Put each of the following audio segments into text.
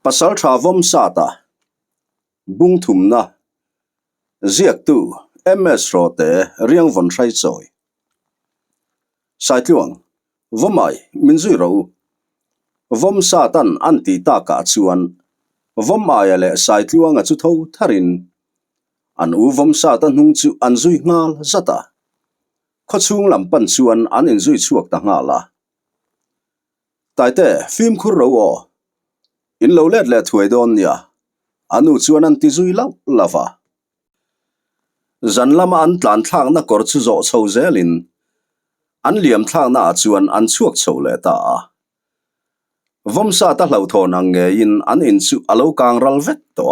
pasal tha vom sa ta bung thum na ziak tu ms rote riang von thai choi sai tluang vomai min zui ro vom sa tan anti ta ka chuan vom aya le sai tluang a chu tho tharin an u vom sa tan hung chu an zui ngal zata kho chung lam pan chuan an in zui chuak ta nga la tai te phim khur ro o in lo let le thuai don nia anu chuan an ti zui lau lava zan lama an tlan thlang na kor chu zo chho zelin an liam thlang na chuan an chuak chho le ta vom sa ta hlau thon ang nge in an in chu alo kang ral vek to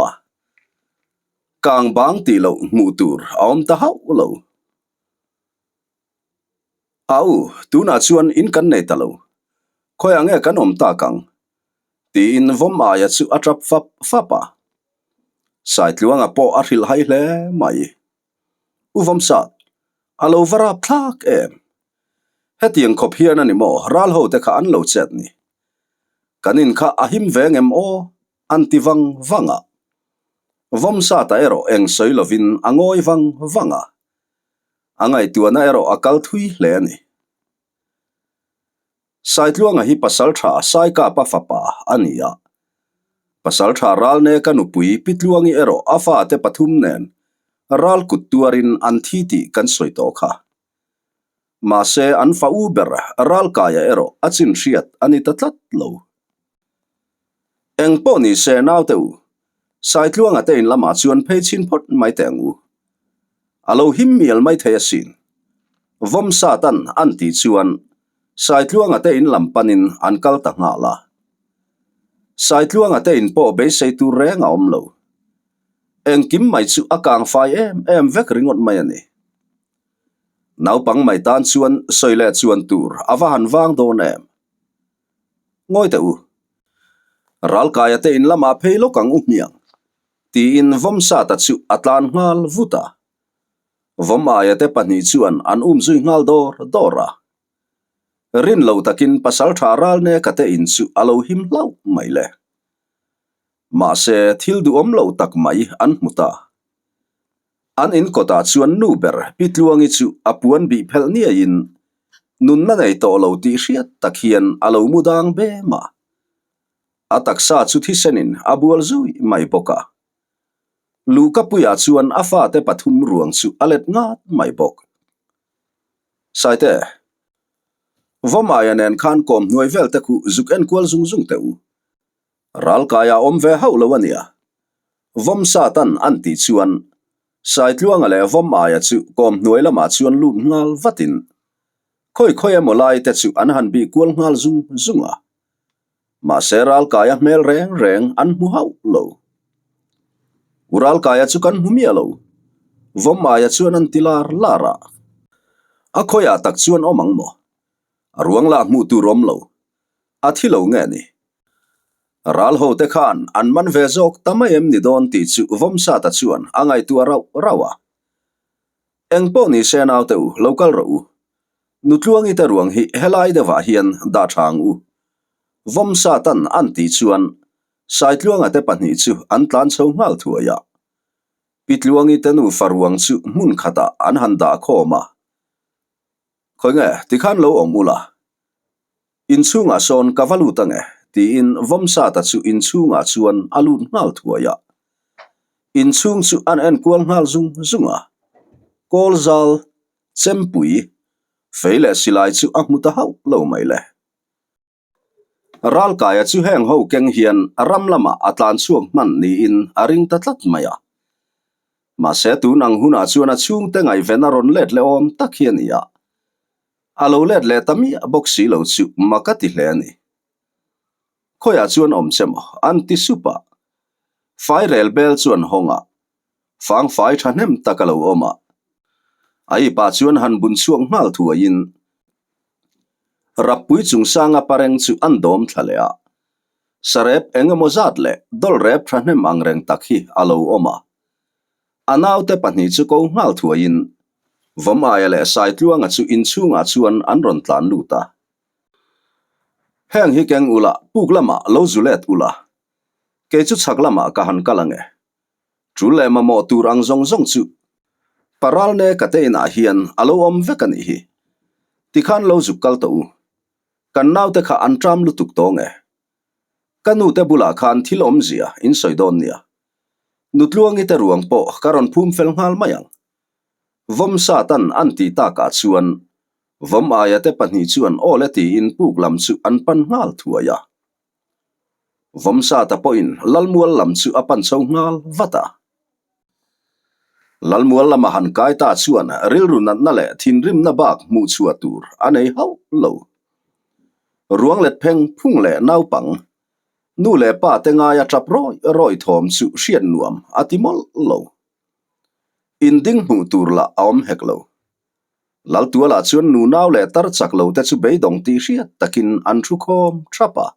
kang bang ti lo mu tur aom ta hau lo au tu na chuan in kan nei ta lo khoi ange kan om ta kang ti in vom aya chu atrap fapa sai tluang a po a hril hai hle mai u vom sa alo vara plak em hetiang khop hian ani mo ral ho te kha an lo chet ni kanin kha ahim veng em o antiwang wanga vom sa ta ero eng soi lovin angoi wang wanga angai tuana ero akal thui hle ni sai tluang a hi pasal tha sai ka pa fapa ania pasal tha ral ne kan upui pitluangi ero afa te pathum nen ral kutuarin an thi ti kan soi to kha ma se an fa uber ral kaya ero achin riat ani tatlat lo eng po ni se naw te u sai tluang ate in lama chuan phei chin phot mai teng u alo him mial mai thei sin vom sa tan an ti chuan sai tluang ate in lampanin an kal ta nga la sai tluang ate in po be sei tu renga om lo eng kim mai chu akang fai em vek ringot mai ani nau pang mai tan chuan soile chuan tur awahan wang don em ngoi te u ral kaya te in lama pheilo kang u miang ti in vom sa ta chu atlan ngal vuta vom aya te pani chuan an zui ngal dora rin lo takin pasal tha ral ne ka te in chu alo him lau mai le ma se thil du om lo tak mai an muta an in kota chuan nu ber pitluangi chu apuan bi phel nia in nun na nei to lo ti hriat takhian alo mudang be ma ataksa chu thi senin abual zui mai boka lu kapuya chuan afa te pathum ruang chu alet ngat mai bok saite vomaya nen khan kom nuai vel te khu zuk en kwal zung te u ral kaya om ve hau lo ania vom sa tan anti chuan sai tluang ale vom aya chu kom nuai lama chuan lut ngal vatin khoi amolai te chu an han bi kwal ngal zunga ma seral kaya mel reng an mu hau lo ural kaya chu kan humia lo vom aya chuan an tilar lara a khoya tak chuan omang mo ruang la mu tu rom lo athilo nge ni ral ho te khan an man ve jok tamayem ni don ti chu vom sa ta chuan angai tu rawa eng po ni se naw te u local ro u nutluang ita ruang hi helai de wa hian da thang u vom sa tan an ti chuan sai tluang ate pani chu an tlan chho ngal thuaya pitluang ita nu faruang chu mun khata an han da khoma khoinge tikhan lo omula in chunga son kavalu tange ti in vom sa ta chu in chunga chuan alut ngal thuaya in chung chu an en kwal ngal zunga kol zal chempui feile silai chu ahmuta hau lo mai le ral kaya chu heng ho keng hian ram lama atlan chuak man ni in aring tatlat maya ma se tu nang huna chuan a chung te ngai venaron let le om tak hian ya alo let le tami boxi lo chu makati hle ani khoya chuan om chemo anti supa fai rel bel chuan honga fang fai thanem takalo oma ai pa chuan han bun chuang ngal thua in rapui chung sanga pareng chu andom thalea sarep engamozat le dol rep thanem angreng takhi alo oma anaw te pani chu ko ngal thua in vomaya le sai tluanga chu in chunga chuan an ron tlan luta heng hi keng ula puklama lo zulet ula ke chu chak lama ka han kalange chu le ma mo tur ang zong zong chu paral ne ka te na hian alo om vekani hi tikhan lo zukal to kan nau te kha antram lu tuk tonge kanu te bula khan thil om zia in soidon nia nutluang ite ruang po karon phum fel ngal mayang vom satan anti ta ka chuan vom aya te pani chuan ole ti in puk lam chu an pan ngal thuaya vom sa ta poin lalmual lam chu apan chau ngal vata lalmual lama han kai ta chuan rilrunat na le thin rim na bak mu chua tur anei hau lo ruang let pheng phung le nau pang nu le pa te nga ya trap roi thom chu hriat nuam atimol lo in ding mu tur la om hek lo lal tuala chuan nu nau le tar chak lo te chu beidong ti hriat takin an thu khom thapa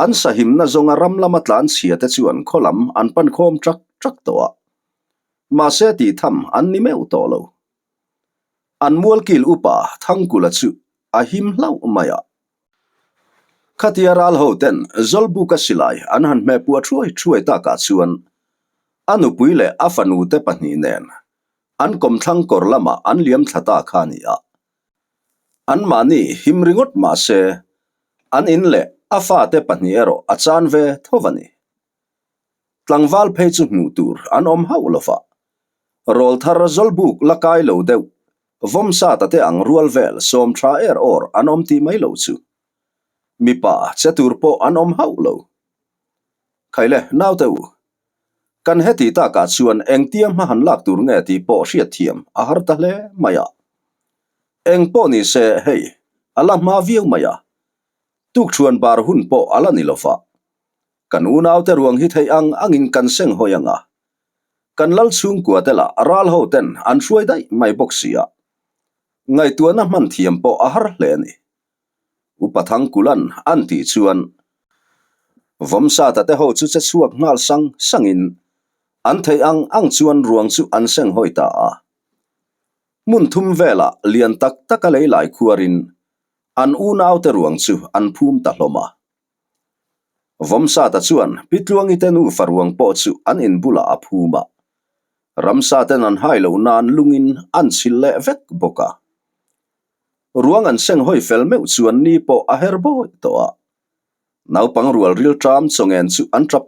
an sahim na zonga ram lama tlan chia te chuan kholam an pan khom trak towa ma se ti tham an ni meu to lo an mual kil upa thangkula chu a him hlau maya khatiaral ho ten zolbu ka silai an han me pu thuai ta ka chuan anu puile afanu te pani nen an kom thlang kor lama an liam thata khania an mani himringot ma se an in le afa te pani ero achan ve thovani tlangwal phei chu hmu tur an om hau lofa rol thar zolbuk lakai lo deuh vom sa ta te ang rual vel som tha or an om ti mai lo chu mi pa chatur po an om hau lo khaile nau teu kan heti ta ka chuan engtiam ma han lak tur nge ti po hriat thiam a har ta hle maya eng po ni se hei ala ma viu maya tuk chuan bar hun po ala ni lofa kan unau te ruang hi thei angin kan seng hoyanga kan lal chung kwa tela ral ho ten an hruai dai mai boxia ngai tuana man thiam po a har hle ni upathang kulan anti chuan vomsa ta te ho chu che chuak ngal sangin an thei ang chuan ruang chu an seng hoita a mun thum vela lian tak alei lai khuarin an unau te ruang chu an phum ta hloma vomsa ta chuan pitluang itenu faruang po chu an in bula a phuma ramsa ten an hailo nan lungin an chille vek boka ruang an seng hoi fel meu chuan ni po a herbo toa naupang rual ril tram chongen chu an trap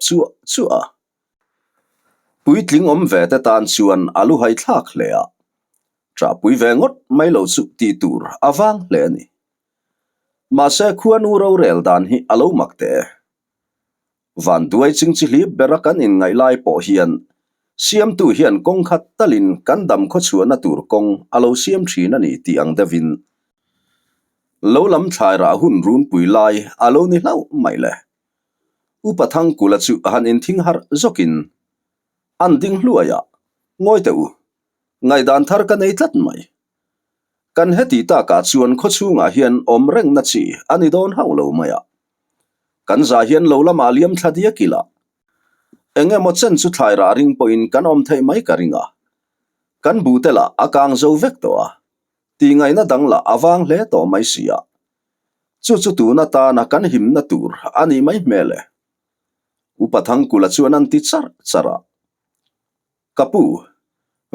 chu a puitling om ve te tan chuan alu hai thlak hlea tra pui ve ngot mai lo chu ti tur awang hle ni ma se khuan u ro rel dan hi alo makte van duai ching chi hlip berakan in ngai lai po hian siam tu hian kong khat talin kan dam kho chuana tur kong alo siam thina ni ti ang devin lo lam thlai ra hun run pui lai alo ni hlau mai le upathang kula chu han in thing har zokin an ding hluaya ngoi teu ngai dan thar ka nei tlat mai kan heti ta ka chuan kho chunga hian om reng na chi ani don hau lo maya kan za hian lo lama liam thladia kila enge mo chen chu thlai ra ring point kan om thei mai ka ringa kan butela akang zo vek to a ti ngai na dang la awang hle to mai sia chu tu na ta na kan him na tur ani mai mele upathang kula chuan an ti chara kapu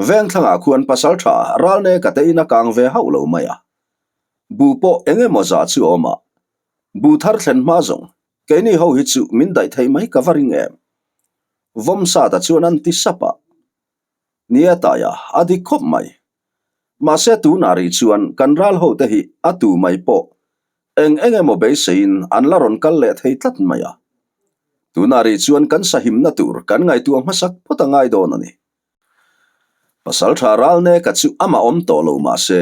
veng thanga khuan pasal tha ralne ka te ina kang ve hau lo maya bu po enge mo za chu oma bu thar thlen ma zong ke ni ho hi chu min dai thei mai ka varing em vom sa ta chuan an ti sapa nia ta ya adi khop mai ma se tu nari chuan kan ral ho te hi atu mai po enge mo be sein an laron kal le thei tlat maya tu nari chuan kan sahim na tur kan ngai tu masak potangai don ani pasal tha ral ne ka chu ama om to lo ma se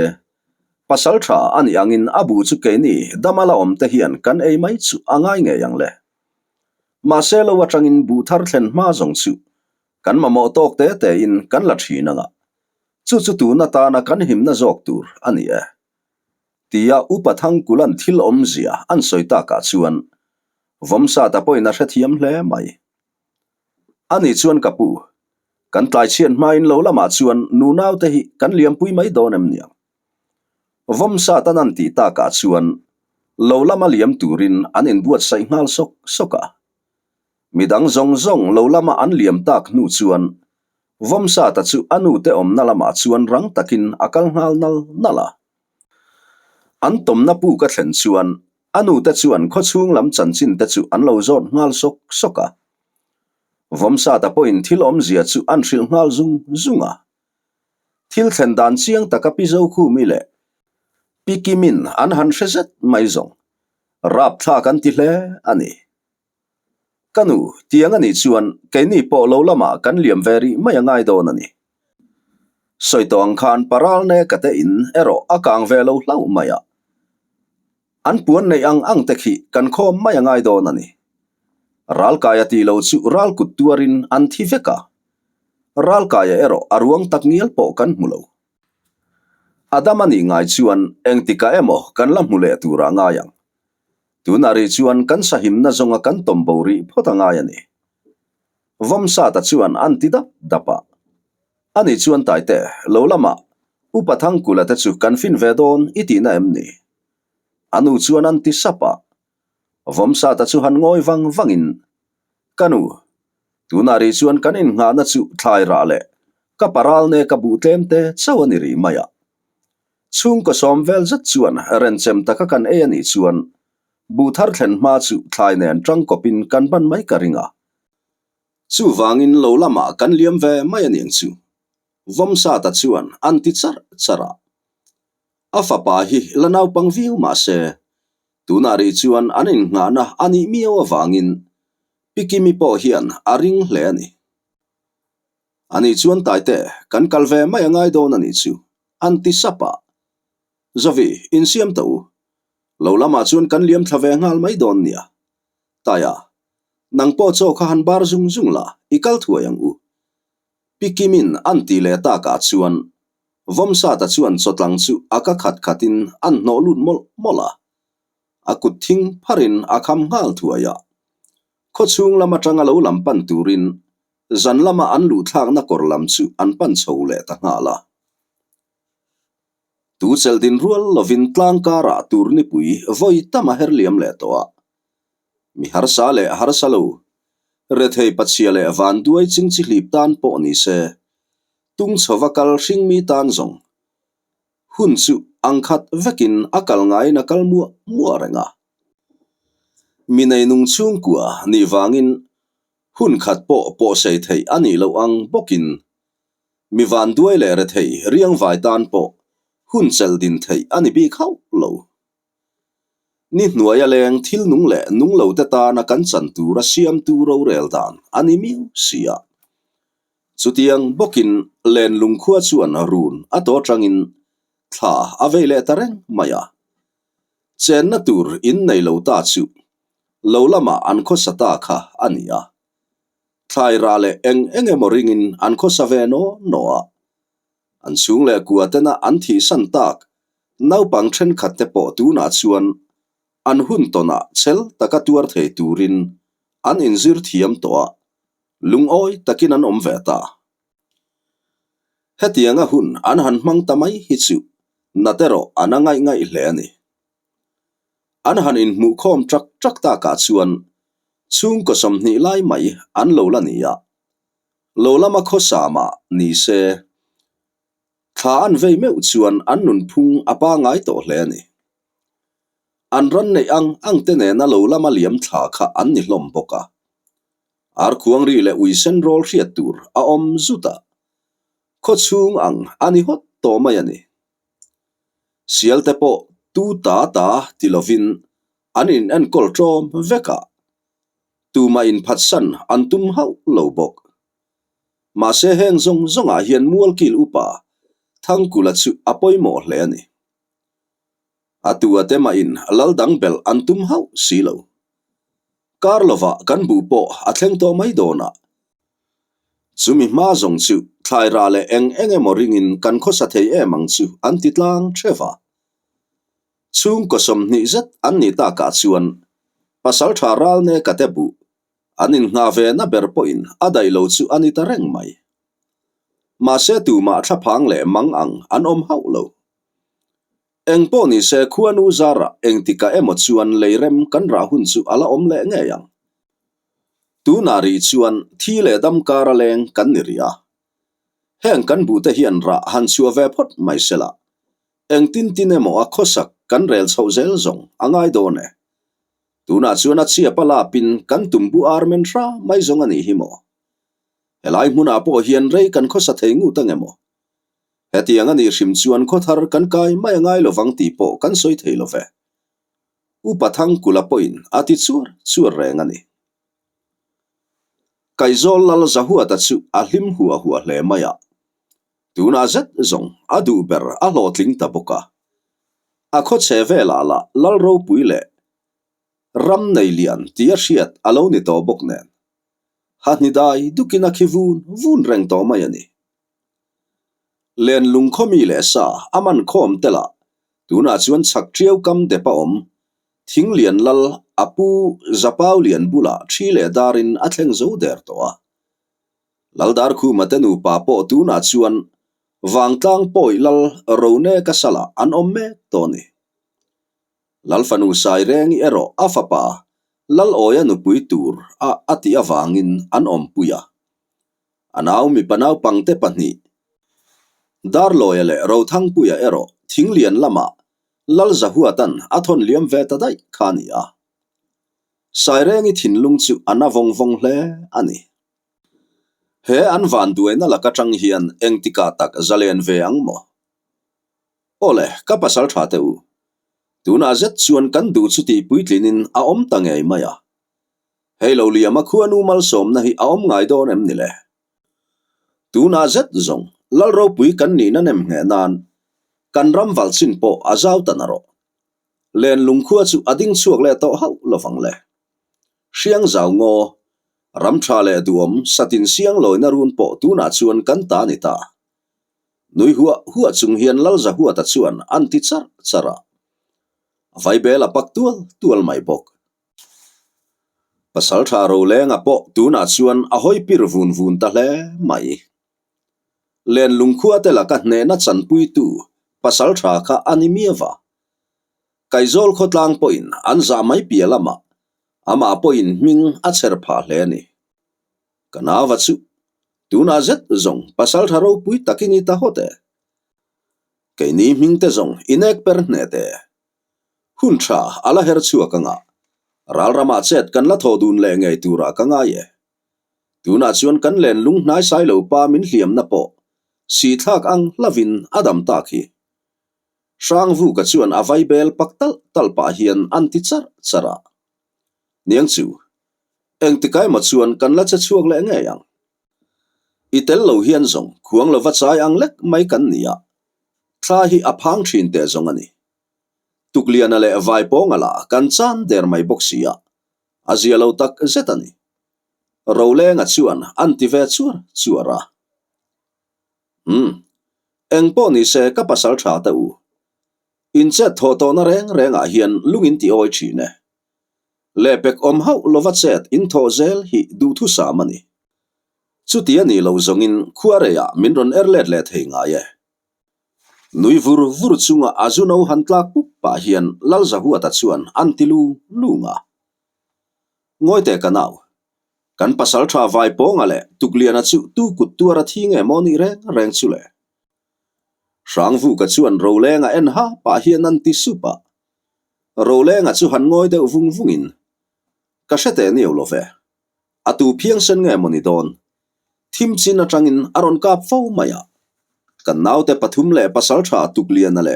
pasal tha ani angin abu chu ke ni damala om te hian kan ei mai chu angai nge yang le ma se lo watangin bu thar thlen ma zong chu kan ma mo tok te in kan la thina nga chu tu na ta na kan him na jok tur ani e tia upathang kulan thil om zia an soita ka chuan vomsa ta poina hrethiam hle mai ani chuan kapu kan tlai chian main lo lama chuan nu nau te hi kan liam pui mai donem niang vomsa tanan ti ta ka chuan lo lama liam turin an in buat sai ngal soka midang zong lo lama an liam tak nu chuan vomsa ta chu anu te om na lama chuan rang takin akal ngal nala an tom na pu ka thlen chuan anu te chuan kho chung lam chanchin te chu an lo zon ngal soka vomsa ta point thil om zia chu an hril ngal zunga thil thlen dan chiang taka pi zo khu mi le pikimin an han hrezet mai zong rap tha kan ti hle ani kanu tiang ani chuan keini po lo lama kan liam veri mai angai don ani soitong khan paral ne kate in ero akang velo hlau maya an puan nei ang te khi kan khom mai angai don ani ral kaya ti lo chu ral kut tuarin an thi veka ral kaya ero aruang tak ngial po kan mulo adamani ngai chuan engtika emo kan lam mule tura ngayang tunari chuan kan sahim na zonga kan tombori phota ngayani vomsa ta chuan an ti dapa ani chuan taite lo lama upathang kula ta chu kan fin vedon iti na emni anu chuan an ti sapa vomsa ta chu han ngoi wangin kanu tunari chuan kan in nga na chu thlai ra le ka paral ne ka bu tlem te chawani ri maya chung ko somvel zat chuan renchem taka kan e ani chuan bu thar thlen ma chu thlai nen tang kopin kan ban mai karinga chu wangin lo lama kan liam ve mai ani chu vomsa ta chuan an ti chara afa pa hi lanau pangviu ma se tunari chuan anin nga na ani miawa wangin pikimi po hian aring hle ani chuan taite kan kalve mai angai don ani chu anti sapa zovi insiam to lo lama chuan kan liam thlave ngal mai don nia taya nang po cho kha han bar zung la ikal thuayang u pikimin anti le ta ka chuan vomsa ta chuan chotlang chu aka khatin an no lut mola akut thing pharin akham ngal thuaya kho chung lama tanga lo lampan turin zan lama an lu thak na korlam chu an pan chole ta ngala tu chel din rual lovin tlang kara turni pui voi tama herliam le toa mi har salo rethei pachiale van duai chingchi hlip tan po ni se tung chowakal hring mi tan zong hun chu angkhat vekin akal ngai na kal mu renga minei nung chung kwa ni wangin hun khat po sei thei ani lo ang bokin mi van duai le rethei riang vai tan po hun chel din thei ani bi khau lo ni hnuaya leng thil nung le nung lo te ta na kan chan tu ra siam tu ro rel dan ani miu sia chutiang bokin len lung khua chuan run ato tangin tha avele tareng maya chen na tur in nei lo ta chu lo lama an kho sata kha ania thlai ra le enge moringin an kho save noa an chung le kuatena an thi san tak nau pang then khatte po tu na chuan an hun tona chel taka tuar thei turin an inzir thiam toa lungoi takin an om veta hetianga hun an han mang tamai hi chu natero anangai ngai hle ani an han in mu khom trak ta ka chuan chung ko som ni lai mai an lo la nia lo lama kho sama ni se kha an vei meu chuan an nun phung apa ngai to hle ani an ran nei ang te ne na lo lama liam thla kha an ni hlom boka ar khuang ri le ui sen rol hriat tur a om zuta kho chung ang ani hot to mai ani sial te po tu ta tilovin anin an kol trom veka tu ma in phatsan an tum hau lo bok ma se heng zong a hian mual kil upa thang kula chu apoi mo hle ani atu ate ma in lal dang bel an tum hau silo karlova kan bu po athleng to mai dona chumi ma zong chu thlai ra le enge moringin kan kho sa thei mang chu an titlang threwa chung ko som ni zat an ni ta ka chuan pasal tharal ne katebu anin nga ve na ber po in adai lo chu ani ta reng mai ma se tu ma thaphang le mang ang an om hau lo eng po ni se khuanu zara eng tika emo chuan leirem kan ra hun chu ala om le nge yang tu nari chuan thi le dam kara leng kan niria heng kan bu te hian ra han chua ve phot mai sela eng tin tin emo a khosak kan rel chho zel zong angai do ne tuna chuan a chia pala pin kan tumbu armen ra mai zong ani himo helai hmuna po hian rei kan khosa theingu tangemo hetiang ani hrim chuan khothar kan kai mai ngai lovang ti po kan soi theilo ve upathang kula poin ati chuar reng ani kaizol lal zahua ta chu ahlim hua hle maya tuna zet zong adu ber a hlotling ta boka a kho che vela la lal ro puile ram nei lian tia hriat alo ni to bok nen hani dai dukina vun reng to mai ani len lung khomi le sa aman khom tela tuna chuan chak triau kam de pa om thing lian lal apu zapau lian bula thi le darin a thleng zo der to a laldar khu matenu pa po tuna chuan wangtang poi lal rone ka sala an omme toni lal fanu sai reng ero afapa lal oya nu pui tur a ati awangin an om puya anau mi panau pangte pani dar loyale ro thang puya ero thing lian lama lal zahuatan athon liam ve ta dai khania sai reng i thin lung chu anavong vong hle ani he an van duena la ka tang hian engtika tak zalen ve angmo ole ka pasal tha te u tuna zet chuan kan du chuti puitlinin a om tangei maya helo liama khuanu mal som na hi a om ngai don em nile tuna zet zong lal ro pui kan ni na nem nge nan kan ram wal chin po azau tanaro len lung khua chu ading chuak le to hau lovang le siang zau ngo ram tha le duom satin siang loi na run po tuna chuan kan ta ni ta nui hua chung hian lal za hua ta chuan an ti chara vai bela pak tual mai bok pasal tha ro lenga po tuna chuan a hoi pir vun ta hle mai len lung khua te la ka hne na chan pui tu pasal tha kha animiawa kaizol khotlang poin an za mai pia lama ama poin ming a cher pha hle ni kanawa chu tuna zet zong pasal tha ro pui takini ta hote ke ni ming te zong inek per hne te hun tha ala her chua kanga ral rama chet kan la thodun le ngei tura kanga ye tuna chuan kan len lung nai sai lo pa min hliam na po si thak ang lavin adam ta khi sang vu ka chuan avai bel paktal talpa hian anti chara niang chu eng tikai ma chuan kan la cha chuak le nge yang itel lo hian zong khuang lo wachai ang lek mai kan nia thla hi aphang thin te zong ani tuklian ale vai pongala kan chan der mai boxia azia lo tak zetani role nga chuan anti ve chuara eng po ni se ka pasal tha ta u in che thoto na reng a hian lungin ti oi thine lepek om hau lova chet in tho zel hi du thu sa mani chuti ani lo zongin khuareya minron erlet le theinga ye nui vur chunga azuno hantlak pu pa hian lal zahua ta chuan antilu lunga ngoite kanau kan pasal tha vai pongale tukliana chu tu kutuara thinge moni reng chule sang vu ka chuan rolenga en ha pa hian an ti supa rolenga chu han ngoi de vungin ka sete ni olove atu phiang sen nge moni don thim chin atangin aron kap fo maya kan naute pathum le pasal tha tukliana le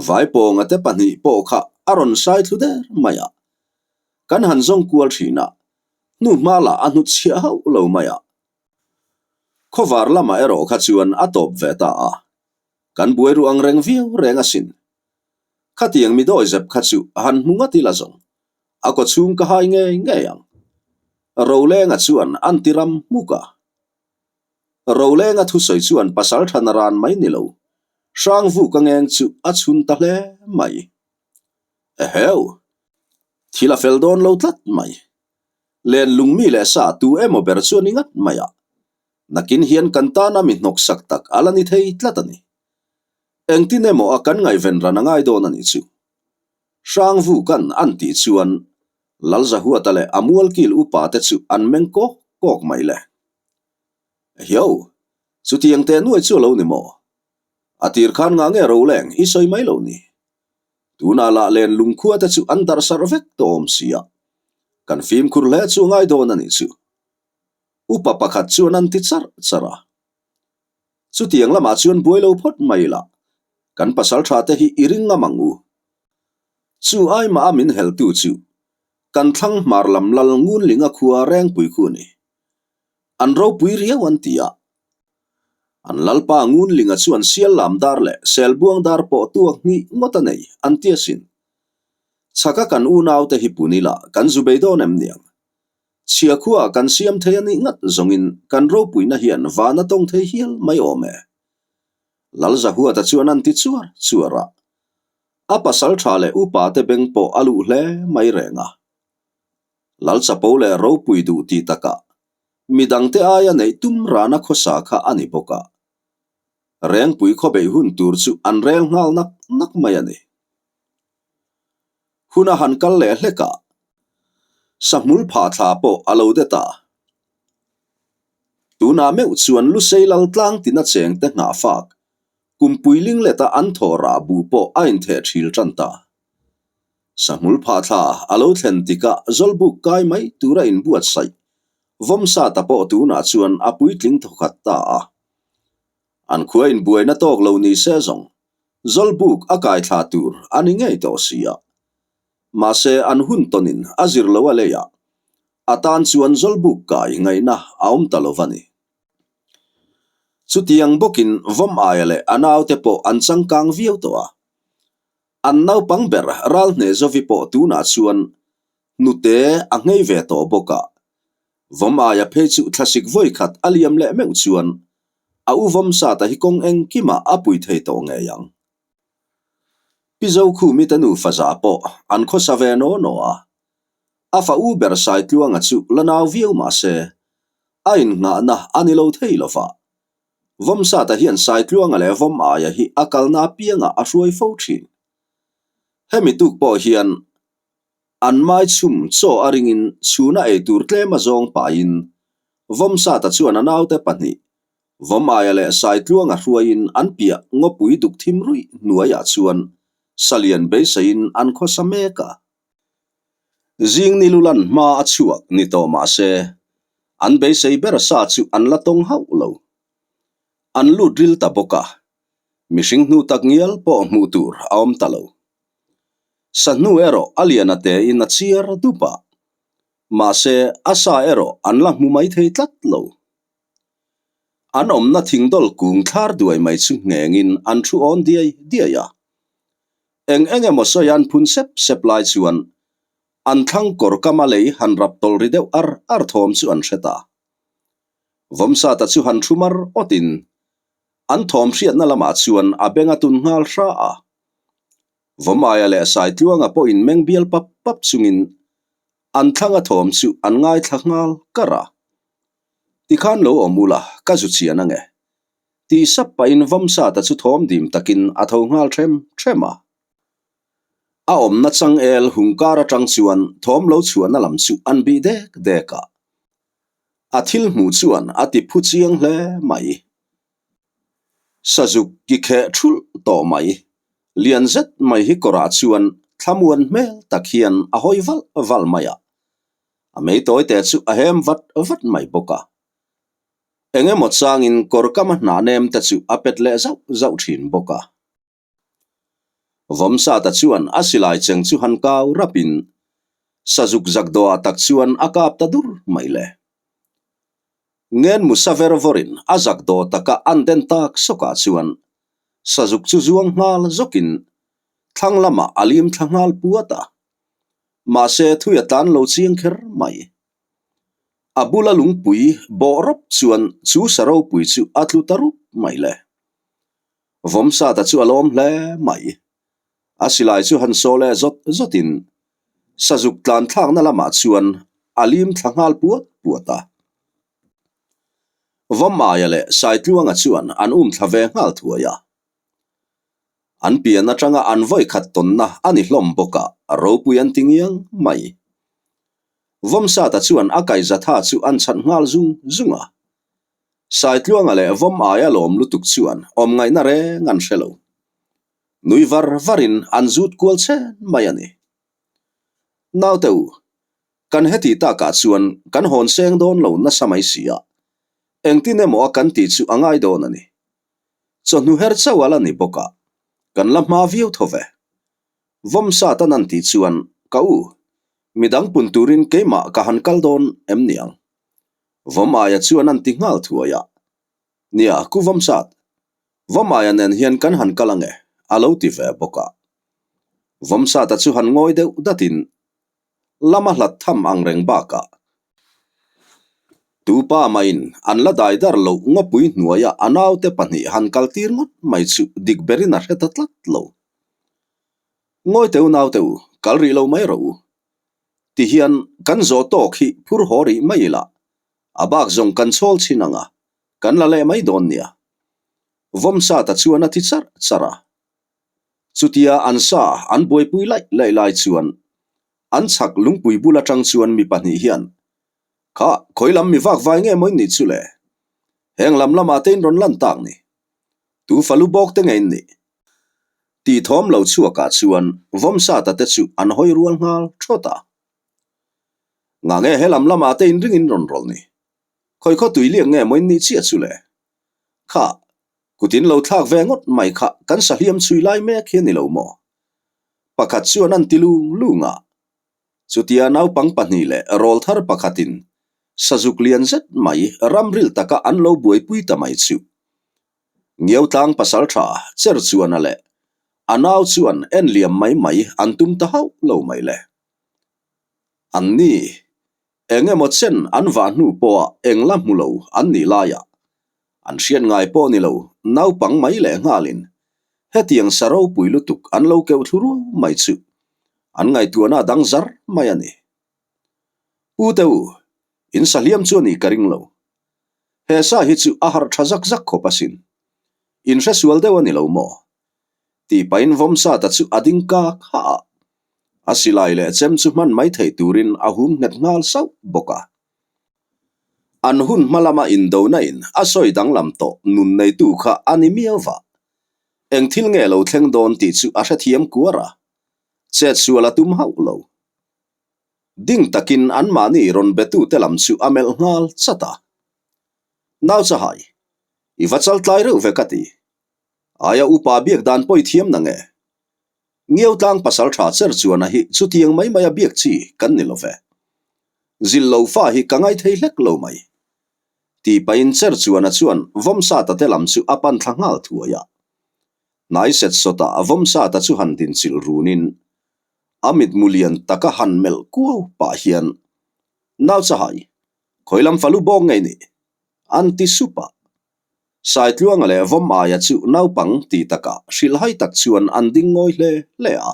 vai ponga te pani po kha aron sai thu der maya kan han zong kual thina nu mala anu chia hau lo maya khovar lama ero kha chuan atop veta a kan buai ruang reng viu reng asin khatiang mi doi zep khachu han munga tila zong ako chung ka hai nge yang rolenga chuan antiram muka rolenga thu soi chuan pasal thanaran mai nilo sang vu ka ngeng chu achun ta hle mai eheu thila feldon lo tlat mai len lungmi le sa tu emo ber chuan ingat maya nakin hian kanta na mi nok sak tak alani thei tlatani engtin emo akan ngai ven ranangai don ani chu sang vu kan anti chuan lalza huatale amual kil upa te chu an mengko kok mai le hiao chu tiang te nuai chu lo ni mo atir khan nga nge ro leng isoi mai lo ni tuna la len lungkhua te chu an dar sarvek tom sia kan fim khur le chu ngai don ani chu upa pakhat chu nan ti chara chu tiang lama chuan boilo phot mai la kan pasal tha te hi iringa mangu chu ai ma amin hel tu chu kan thlang marlam lal ngun linga khuwa reng pui khu ni an ro pui ria wan tia an lalpa ngun linga chuan sial lam dar le sel buang dar po tuak ni ngota nei an tia sin chaka kan u nau te hi punila kan zubei don em niang chia khuwa kan siam the ani ngat zongin kan ro pui na hian wana tong the hial mai ome lalza huwa ta chuan an ti chuara apa sal thale upa te beng po alu hle mai renga lalcha po le ro pui du ti taka midang te aya nei tum rana khosa kha ani boka reng pui kho be hun tur chu an rel ngal nak mai ani huna han kal le hleka samul pha tha po alo de ta tuna me chuan lu seilal tlang tina cheng te nga fak kum puiling le ta an thora bu po ain the thil chanta samul pha tha alo thlen tika zolbu kai mai tura in buat sai vom sa ta po tuna chuan apui tling thokhat ta an khuain buaina tok lo ni se zong zolbuk akai thla tur ani ngei to sia ma se an hun tonin azir lo aleya atan chuan zolbuk kai ngai na aum talovani chutiang bokin vom ayale anau te po an changkang viau to an nau pangber ral ne zovi po tuna chuan nute angei ve to boka vom aya phe chu thlasik voi khat aliam le meu chuan a u vom sa ta hi kong eng kima apui thei to nge yang pizo khu mi tanu faza po an kho save no a afa u ber sai tluanga chu lanaw viau ma se ain nga na anilo thei lova vom sa ta hian sai tluanga le vom aya hi akal na pianga a ruai fo thin hemi tuk po hian an mai chum cho aringin chuna e tur tlema zong pa in vom sa ta chuan anaw te pani vom aya le sai tluanga ruain an pia ngopui duk thim rui nuaya chuan salian be sein an kho sameka jing nilulan ma achuak ni to ma se an be sei ber sa chu an la tong hau lo an lu drill ta boka mishing nu tak ngial po mu tur aom talo sanu ero aliana te in a chiar dupa ma se asa ero an la mu mai thei tlat lo an om na thingdol kung thar duai mai chu ngengin an thu on dia eng emo soyan phun sep lai chuan an thang kor kamalei han rap tol rideu ar thom chu an hreta vomsa ta chu han thumar otin an thom hriat na lama chuan a benga tun ngal hra a vomaya le sai tluanga po in meng bial pap chungin an thanga thom chu an ngai thlakngal kara tikhan lo omula ka zu chiana nge ti sap pa in vomsa ta chu thom dim takin a thongal thema a om na chang el hungkara tang chuan thom lo chuan lam chu an bi deka a thil mu chuan a ti phu chiang hle mai sajuk ki khe thul to mai lian zet mai hi kora chuan thlamuan mel takhian a hoi val maya a mei toy te chu a hem vat mai boka engemaw changin korkama hna nem te chu a pet le zau thin boka vomsa ta chuan asilai cheng chu han kau rapin sajuk zakdo atak chuan akap ta dur mai le ngen musaver vorin azakdo taka anden tak soka chuan sajuk chu zuang ngal zokin thanglama alim thangal puata ma se thuya tan lo chiang kher mai abula lungpui borop chuan chu saro pui chu atlu tarup mai le vomsa ta chu alom hle mai asilai chu han sole zotin sajuk tlan thang na lama chuan alim thangal puata vomaya le sai tluanga chuan an thlave ngal thuaya an pian atanga an voi khat ton na ani hlom boka ro puyan tingiang mai vom sa ta chuan akai za tha chu an chan ngal zunga sai tluanga le vom aya lom lutuk chuan om ngai na re ngan shelo nui varin an zut kual che mayani naw teu kan heti ta ka chuan kan hon seng don lo na samai sia engtin emo kan ti chu angai don ani cho nu her chawala ni boka kan la ma viu thove vom sa ta nan ti chuan kau midang punturin keima ka han kal don em niang vom aya chuan an ti ngal thuaya nia ku vom sat vom aya nen hian kan han kalange alo ti ve boka vom sa ta chu han ngoi deuh datin lama hlat tham ang reng baka tupa main an la dai dar lo ngopui hnuaya anaw te pani han kaltir ngot mai chu dikberin a hretatlat lo ngoi teu naw teu kalri lo mai ro ti hian kan zo tok hi phur hori maila abak zong kan chol chinanga kan la le mai don nia vom sa ta chuan a ti chara chutia an sa an boi pui lai chuan an chak lungpui bula tang chuan mi pani hian kha khoilam mi vak vai nge moi ni chule heng lam lama tein ron lan tak ni tu falu bok te ngein ni ti thom lo chuaka chuan vom sa ta te chu an hoi rual ngal thota nga nge helam lama tein ringin ron rol ni khoi kho tui liang nge moi ni chia chule kha kutin lo thak ve ngot mai kha kan sa hiam chui lai me khian ni lo mo pakhat chuan an tilung lunga chutia nau pang pani le rol thar pakhatin sajuk lian zet mai ramril taka an lo buai pui ta mai chu ngeu tang pasal tha cher chuan ale anaw chuan en liam mai an tum ta hau lo mai le an ni enge mo chen an va nu po engla mulo an ni laya an hrian ngai po ni lo nau pang mai le ngalin hetiang saro pui lutuk an lo keu thuru mai chu an ngai tuana dang zar mai ani u teu in saliam chu ni karing lo he sa hi chu ahar thazak zak kho pasin in resual dewani lo mo ti pain vom sa ta chu ading ka kha asilai le chem chu man mai thei turin ahum net ngal sau boka an hun malama in do na in asoi dang lam to nun nei tu kha animiawa eng thil nge lo thleng don ti chu a hrathiam kuara che chuala tum hau lo ding takin an mani ron betu telam chu amel ngal chata naw cha hai I vachal tlai reu vekati aya upa biak dan poi thiam na nge ngeu tlang pasal tha cher chuan a hi chutiang mai maya biak chi kan ni love zil lo fa hi kangai thei hlek lo mai ti pain cher chuan a chuan vom sa ta telam chu apan thangal thuaya nai set sota vom sa ta chu han din chil runin amit mulian taka han mel ku pa hian naw cha hai khoilam falu bong ngai ni anti supa sai tluang le vom aya chu naw pang ti taka shil hai tak chuan an ding ngoi le a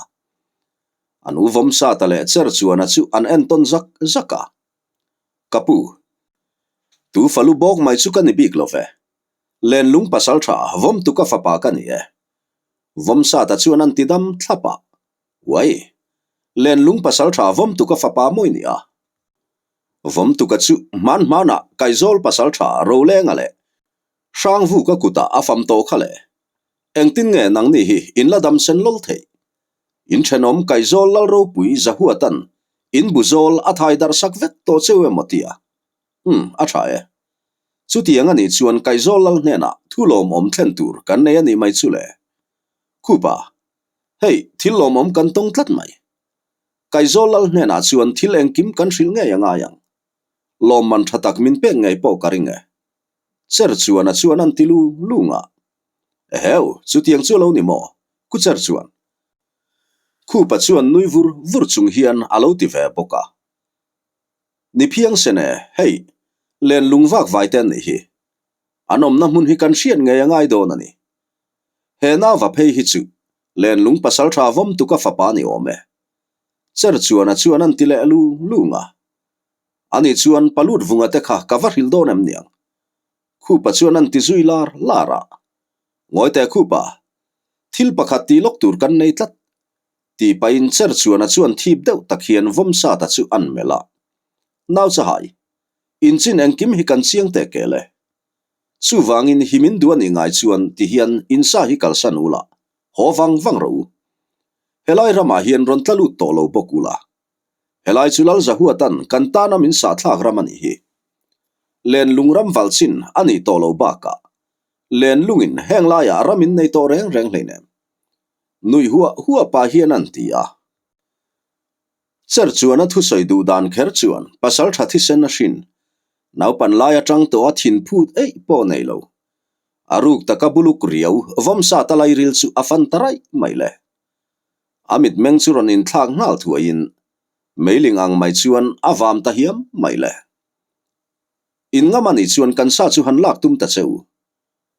anu vom sa ta le cher chuan a chu an enton zaka kapu tu falu bok mai chu kan bik love len lung pasal tha vom tu ka fapa kan e vom sa ta chuan an tidam thlapa wai len lung pasal tha vom tu ka fapa moi ni a vom tu ka chu man mana kaizol pasal tha ro le ngale sang vu ka kuta afam to khale engtin nge nang ni hi in la dam sen lol thei in thenom kaizol lal ro pui zahuatan in buzol athai dar sak vet to chewe motia a thae chutiang ani chuan kaizol lal hena thulom om thlen tur kan nei ani mai chule khupa hei thilom om kan tong tlat mai kaizol lal hena chuan thil engkim kan hril nge anga yang lom man thatak min pe ngai po karinge cher chuan a chuan an tilu lunga heu chutiang chu lo ni mo ku cher chuan khu pa chuan nui vur chung hian alo ti ve boka ni phiang sene hei len lungwak vai ten ni hi anom na mun hi kan hrian nge angai don ani he na va phei hi chu len lung pasal tha vom tu ka fapa ni ome cher chuan a chuan an tile lunga ani chuan palut vunga te kha cover hil don em niang khu pa chuan an ti zui lara ngoi te khu pa thil pakhat ti lok tur kan nei tlat ti pain cher chuan a chuan thip deuh takhian vom sa ta chu an mela nau cha hai in chin engkim hi kan chiang te kele chu wangin himin duan ingai chuan ti hian insa hi kalsan ula howang wang ro helai rama hian ron tlalu to lo bokula helai chulal zahuatan kan tana min sa thlak ramani hi len lungram walchin ani to lo baka len lungin henglaya ramin nei to reng reng hleinem nui huwa pa hian an ti a cher chuan a thu soi du dan kher chuan pasal tha thi sen na shin nau pan laya tang to a thin phut ei po nei lo aruk taka buluk riau vom sa talai ril chu afan tarai maile amit meng chu ron in thak ngal thuain meiling ang mai chuan avam ta hiam maile in nga mani chuan kan sa chu han lak tum ta cheu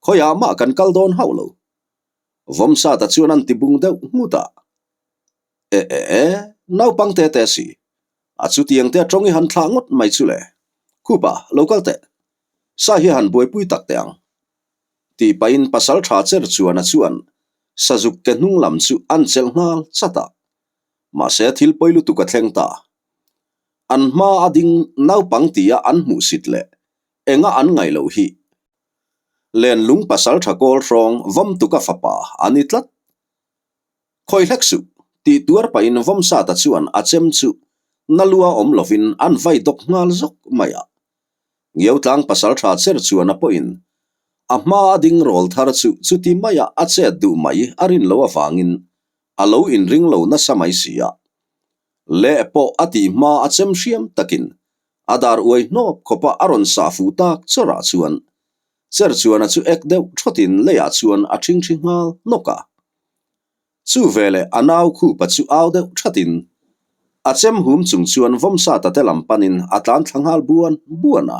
khoya ma kan kal don haulo vom sa ta chuan an tibung deuh muta nau pang te te si achu tiang te trongi han thla ngot mai chu le kupa local te sa hi han boi pui tak teang ti pain pasal tha cher chuan a chuan sajuk ke hnung lam chu an chel ngal chata ma se thil poilu tu ka thleng ta an ma ading nau pang tia an mu sit le enga an ngai lo hi len lung pasal tha kol rong vom tu ka fapa anitlat khoi hleksu ti tuar pain vom sa ta chuan a chem chu nalua om lovin an vai dok ngal zok maya ngeu tlang pasal tha cher chuan a poin ama ading rol thar chu ti maya a che du mai arin lo awangin alo in ring lo na samai sia le po ati ma a chem hriam takin adar uai nop khopa aron sa fu tak chora chuan cher chuan a chu ek deuh thotin leya chuan a thing ngal noka chu vele anau khu pa chu au deuh thatin a chem hum chung chuan vom sa ta te lampanin atlan thanghal buana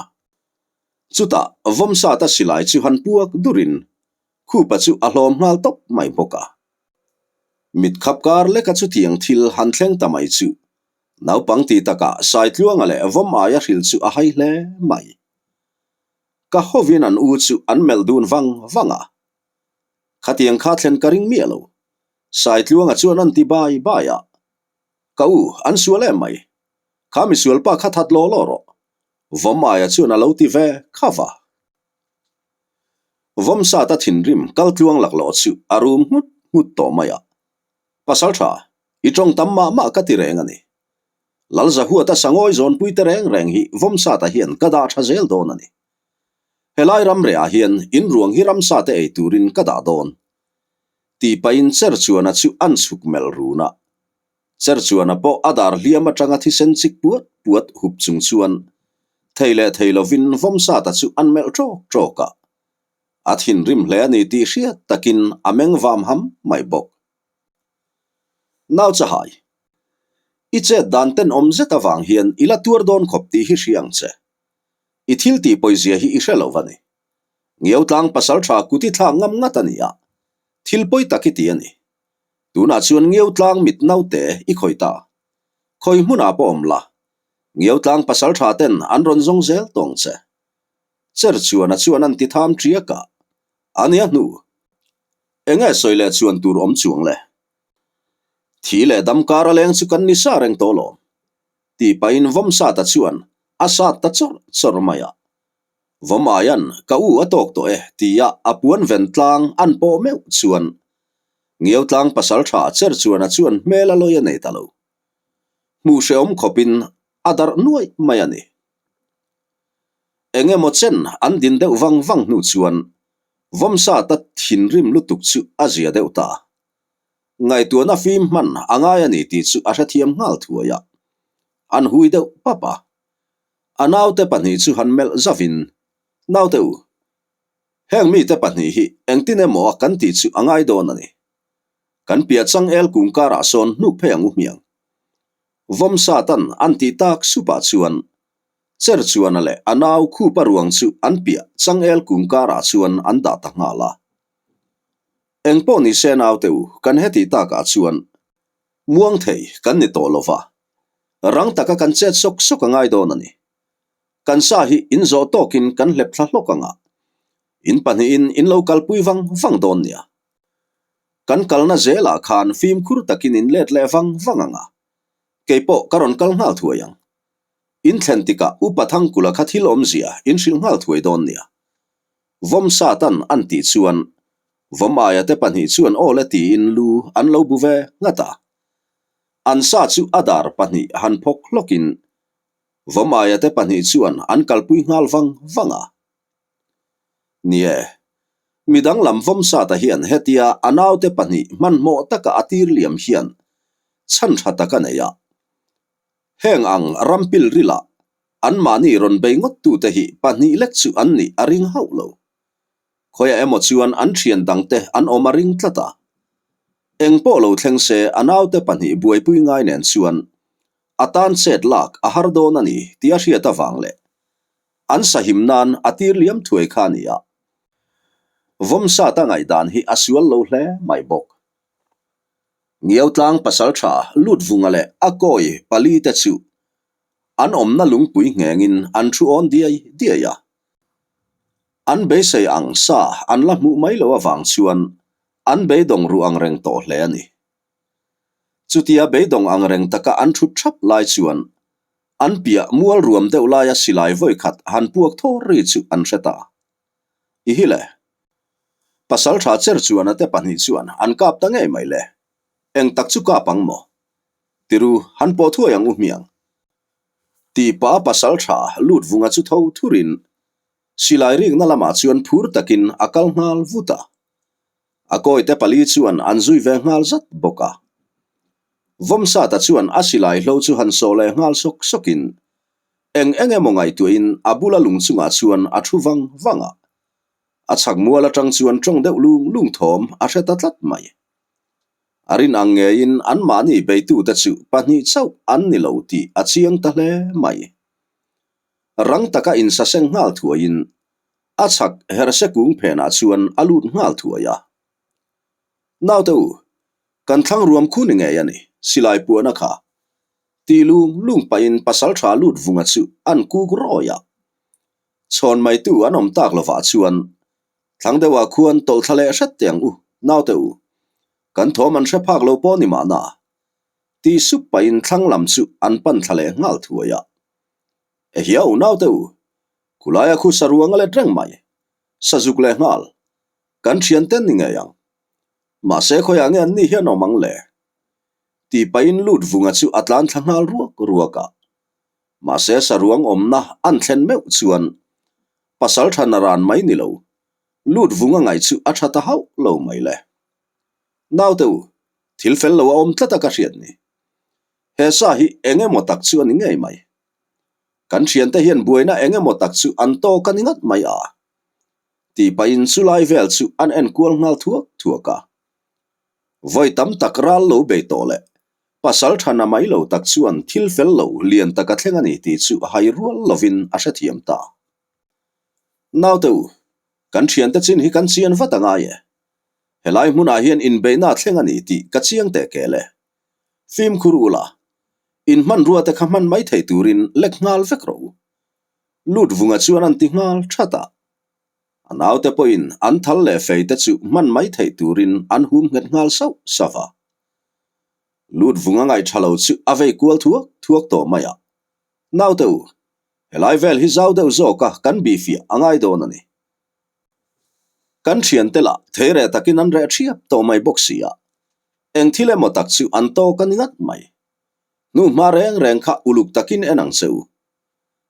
chuta vom sa ta silai chu han puak durin khu pa chu a hlom ngal top mai boka mit khapkar le ka chu tiang thil han thleng tamai chu nau pangti taka sai tluang ale vom aya hril chu a hai hle mai ka hovin an u chu an meldun wanga khatiang kha thlen karing mielo sai tluang a chuan an ti baya ka u an suale mai khami sual pa khathat lo ro vom aya chuan a lo ti ve khava vom sa ta thin rim kal tluang lak lo chu arum hut to maya pasal tha I trong tamma ma ka ti reng ani lal za huata sangoi zon pui te reng hi vom sa ta hian kada tha zel don ani helai ram re a hian in ruang hi ram sa te ei turin kada don ti pain cher chuana chu an chuk mel runa cher chuana po adar liama tanga thi sen chik puat hup chung chuan theilovin vom sa ta chu an mel troka athin rim hle ani ti hriat takin ameng vam ham mai bok nau cha hai iche dan ten om zeta wang hian ila tur don khop ti hi hriang che I thil ti poizia hi I hrelo wani ngeu tlang pasal tha kuti thla ngam ngatania thil poi takiti ani tuna chuan ngeu tlang mit naute I khoita khoi hmuna po omla ngeu tlang pasal tha ten an ron zong zel tong che cher chuan an ti tham triaka ania nu enga soile chuan tur om chuang le thile damkara leng chu kan ni sa reng tolo ti pain vom sa ta chuan asa ta chor maya vom ayan ka u atok to tia apuan ventlang an po meu chuan ngeu tlang pasal tha cher chuan mela loya nei talo mu sheom khopin adar nuai mayani enge mo chen an din deuh wang nu chuan vom sa ta thin rim lutuk chu azia deuta ngai tuana fim man angai ani ti chu a thathiam ngal thuaya an hui deuh papa anau te pani chu han mel zavin nau teu heng mi te pani hi engtine mo kan ti chu angai don ani kan pia chang el kungkara son nu pheng u miang vom satan anti tak supa chuan cher chuan ale anau khu paruang chu an pia chang el kungkara chuan an da ta ngala engpo ni senau teu kan heti taka chuan muang thei kan ni tolova rang taka kan chet sok angai don ani kan sa hi in zo tokin kan lep thla hlokanga in pani in local pui wang don nia kan kalna zela khan film khur takin in let le wanganga keipo karon kal ngal thuayang in thlentika upathang kula khathil omzia in shil ngal thuai don nia vom satan anti chuan vom aya te panhi chuan ole ti in lu an lo buve ngata an sa chu adar panhi han phok lokin vom aya te panhi chuan an kalpui ngal wanga nie midang lam vom sa ta hian hetia anaw te panhi man mo taka atir liam hian chan thata ka neya heng ang rampil rila an mani ron bei ngot tu te hi panhi lek chu an ni aring haulo khoya emo chuan an thian dangte an omaring tlata eng polo thlengse anaw te panhi buai pui ngai nen chuan atan set lak a hardon ani tia hria ta wangle an sahim nan atir liam thuai khania vom sa ta ngai dan hi asual lo hle mai bok ngiau tlang pasal tha lut vungale akoi pali te chu an omna lungpui ngengin an thu on dia an be sei ang sa an la mu mai lo awang chuan an be dong ru ang reng to hle ani chutia be dong ang reng taka an thu thap lai chuan an pia mual ruam deuh laia silai voi khat han puak thor ri chu an reta i hile pasal tha cher chuan ate panhi chuan an kap ta ngei mai le eng tak chu ka pangmo tiru han po thu yang miang ti pa pasal tha lut vunga chu tho thurin silai ring na lama chuan phur takin akal ngal vuta akoi te pali chuan an zui ve ngal zat boka vom sa ta chuan asilai hlo chu han so le ngal sokin eng mongai tuin abula lung chunga chuan a thu wanga a chak muala tang chuan tong deuh lung thom a hreta tlat mai arin ange in an mani beitu ta chu pani chau an ni lo ti a chiang ta hle mai rang taka in sa seng ngal thuain a chak her se kung phena chuan alut ngal thuaya naw tu kan thlang ruam khu ni nge yani silai puana kha ti lung pain pasal tha lut vunga chu an ku roya chon mai tu anom tak lova chuan thlang dewa khuan tol thale hret tiang naw tu kan thoman hre phak lo po ni ma na ti sup pain thlang lam chu an pan thale ngal thuaya e hiau naw tu kulaya khu saruang le treng mai sajuk le ngal kan thian ten ni nge yang ma se khoyang an ni hian omang le ti pain lut vunga chu atlan thangal ruaka ma se saruang omna an thlen meu chuan pasal thanaran mai ni lo lut vunga ngai chu athata hau lo mai le naw tu thil fel lo om tlata ka riat ni he sa hi enge motak chu ani ngei mai kan thian te hian buaina enge motak chu an to kaningat mai a ti pain sulai vel chu an en kual ngal thuaka voi tam takral lo be tole pasal thana mai lo tak chuan thil fel lo lian taka thlengani ti chu hai rual lovin a hrethiam ta naw tu kan thian te chin hi kan chian watanga ye helai hmuna hian in beina thlengani ti ka chiang te kele film khurula in man ruwa te khaman mai thei turin lek ngal vekro lut vunga chuan an ti ngal thata anaw te poin an thal le fei te chu man mai thei turin an hum nget ngal sawa lut vunga ngai thalo chu avei kual thuak to maya naw tu helai vel hi zau deuh zoka kan bi fi angai don ani kan thian tela there takin an re thiap to mai boxia eng thile motak chu an to kaningat mai nu ma reng kha uluk takin enang seu